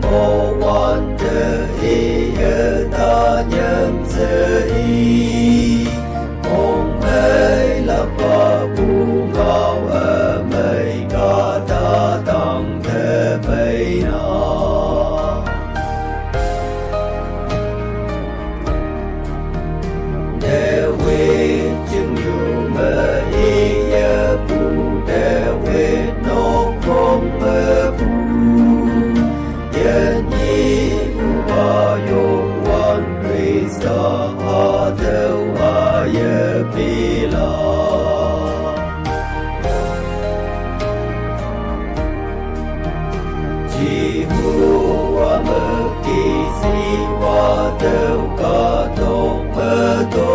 ngô quan tự y ta nhân sự y mong mây là ba bu ngao mây ca ta tăng thế mây na đề quy chứng nhu mơ y bu đề quy nô không mơ bu Yen yi ba yong wan Krista a teu a ye pila Chi hu wa mơ kỳ si wa teu ca tông mơ tô